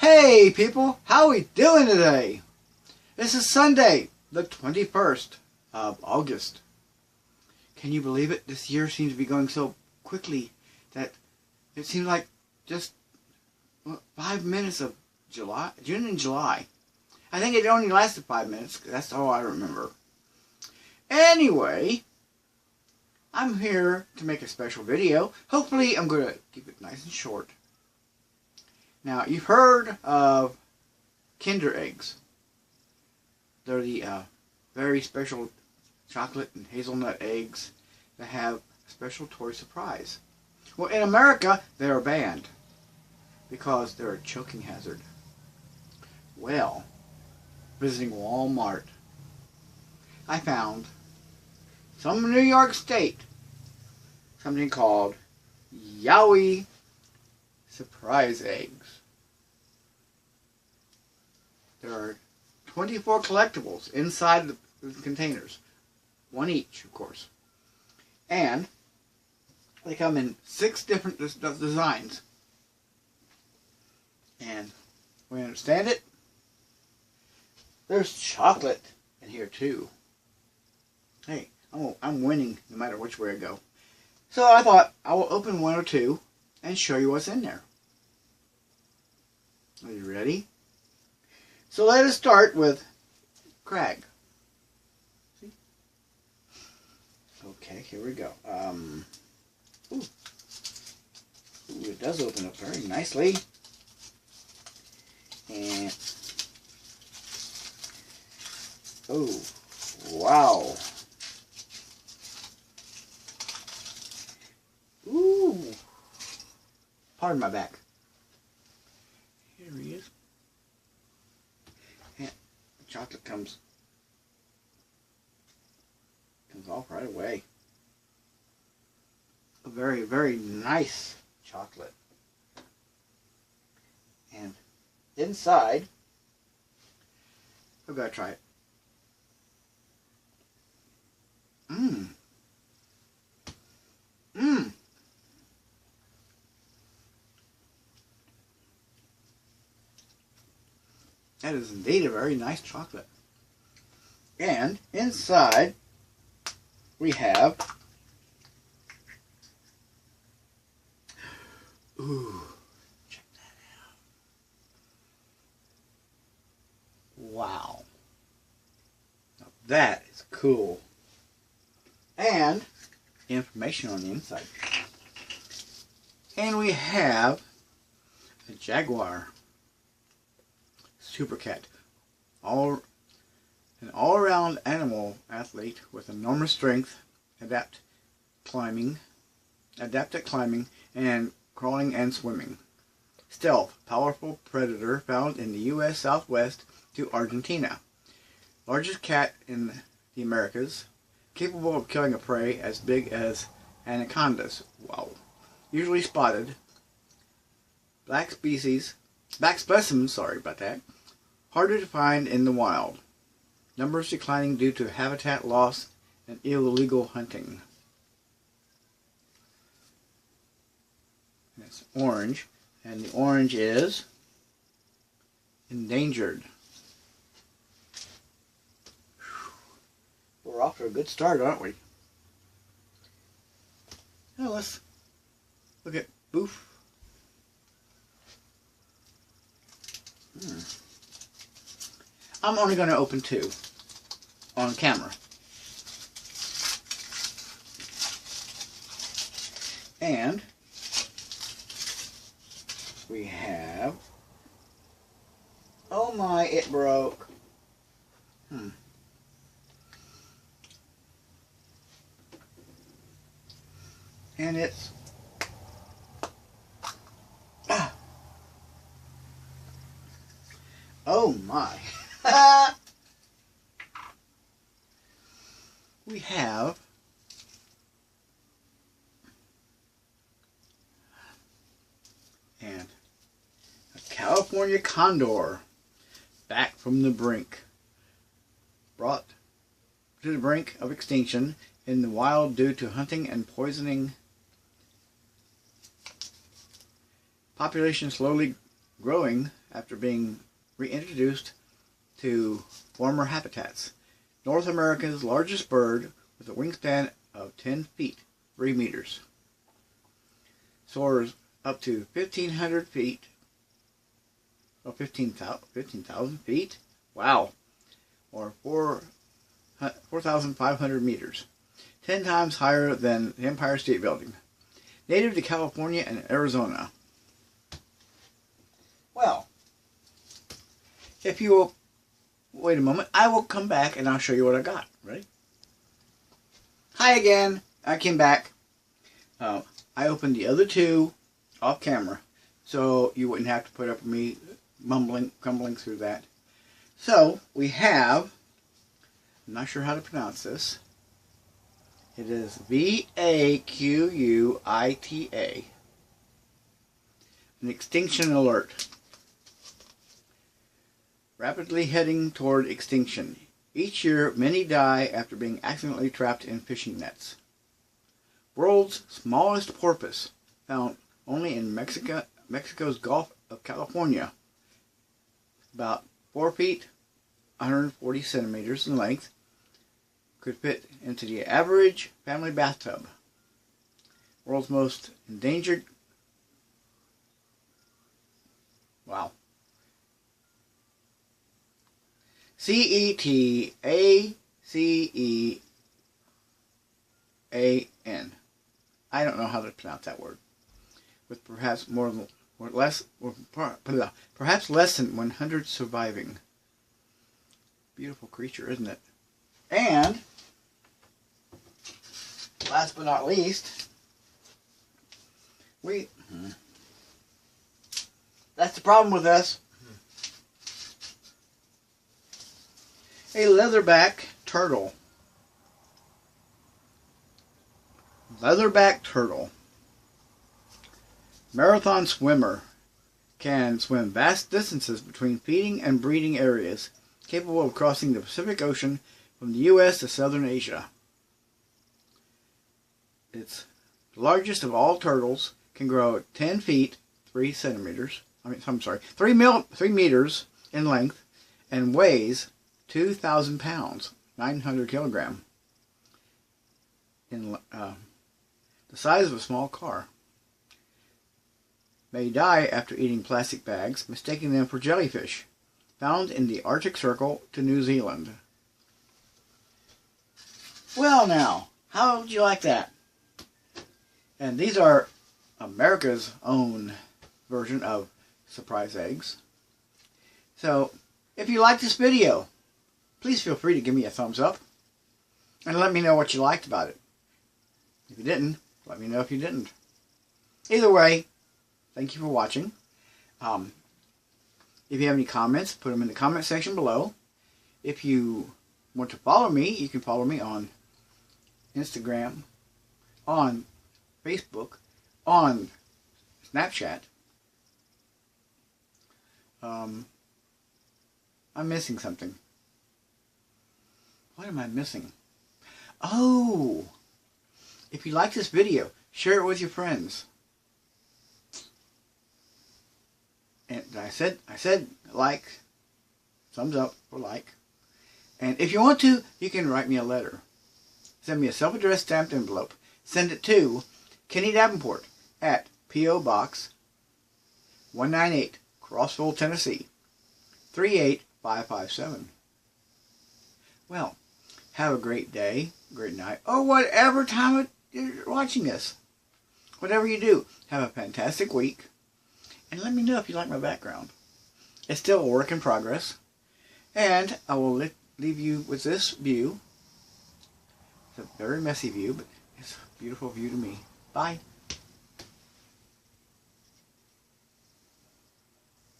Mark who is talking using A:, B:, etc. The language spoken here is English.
A: Hey people, how we doing today? This is Sunday, the 21st of August. Can you believe it? This year seems to be going so quickly that it seems like just 5 minutes of June and July. I think it only lasted 5 minutes. That's all I remember. Anyway, I'm here to make a special video. Hopefully I'm going to keep it nice and short. Now, you've heard of Kinder eggs. They're the very special chocolate and hazelnut eggs that have a special toy surprise. Well, in America, they're banned because they're a choking hazard. Well, visiting Walmart, I found some in New York State something called Yowie Surprise Eggs. There are 24 collectibles inside the containers. One each, of course. And they come in 6 different designs. And we understand it. There's chocolate in here too. Hey, I'm winning no matter which way I go. So I thought I will open 1 or 2 and show you what's in there. Are you ready? So let us start with Crag. See? Okay, here we go. Ooh, it does open up very nicely. And oh, wow. Ooh. Pardon my back. Here he is. And the chocolate comes off right away. A very, very nice chocolate. And inside, I've got to try it. Mmm. Mmm. That is indeed a very nice chocolate. And inside we have, ooh, check that out. Wow. Now that is cool. And information on the inside. And we have a jaguar. Super cat, an all-around animal athlete with enormous strength, adept at climbing and crawling and swimming. Stealth, powerful predator found in the U.S. Southwest to Argentina. Largest cat in the Americas, capable of killing a prey as big as anacondas. Wow. Usually spotted. Black specimens, sorry about that. Harder to find in the wild. Numbers declining due to habitat loss and illegal hunting. That's orange. And the orange is endangered. We're off to a good start, aren't we? Now let's look at Boof. I'm only going to open 2 on camera. And we have, oh my, it broke. And it's, oh my. We have a California Condor back from the brink, brought to the brink of extinction in the wild due to hunting and poisoning. Population slowly growing after being reintroduced to former habitats. North America's largest bird with a wingspan of 10 feet, 3 meters. Soars up to 1,500 feet, or 15,000 feet, wow, or 4,500 meters, 10 times higher than the Empire State Building. Native to California and Arizona. Well, if you will wait a moment, I will come back and I'll show you what I got. Ready? Hi again. I came back. I opened the other two off camera, so you wouldn't have to put up with me grumbling through that. So we have, I'm not sure how to pronounce this. It is Vaquita, an extinction alert. Rapidly heading toward extinction. Each year, many die after being accidentally trapped in fishing nets. World's smallest porpoise, found only in Mexico's Gulf of California. About 4 feet, 140 centimeters in length, could fit into the average family bathtub. World's most endangered. Wow. Cetacean. I don't know how to pronounce that word. With perhaps perhaps less than 100 surviving. Beautiful creature, isn't it? And last but not least, that's the problem with us. A leatherback turtle. Leatherback turtle. Marathon swimmer. Can swim vast distances between feeding and breeding areas, capable of crossing the Pacific Ocean from the U.S. to southern Asia. It's the largest of all turtles, can grow 10 feet, 3 centimeters, 3 meters in length, and weighs 2,000 pounds, 900 kilograms, in the size of a small car. May die after eating plastic bags, mistaking them for jellyfish, found in the Arctic Circle to New Zealand. Well now, how would you like that? And these are America's own version of surprise eggs. So, if you like this video, please feel free to give me a thumbs up and let me know what you liked about it. If you didn't, let me know if you didn't. Either way, thank you for watching. If you have any comments, put them in the comment section below. If you want to follow me, you can follow me on Instagram, on Facebook, on Snapchat. I'm missing something. What am I missing? Oh! If you like this video, share it with your friends. And I said like, thumbs up for like. And if you want to, you can write me a letter. Send me a self-addressed stamped envelope. Send it to Kenny Davenport at P.O. Box 198, Crossville, Tennessee 38557. Well, have a great day, great night, or whatever time you're watching this. Whatever you do, have a fantastic week. And let me know if you like my background. It's still a work in progress. And I will leave you with this view. It's a very messy view, but it's a beautiful view to me. Bye.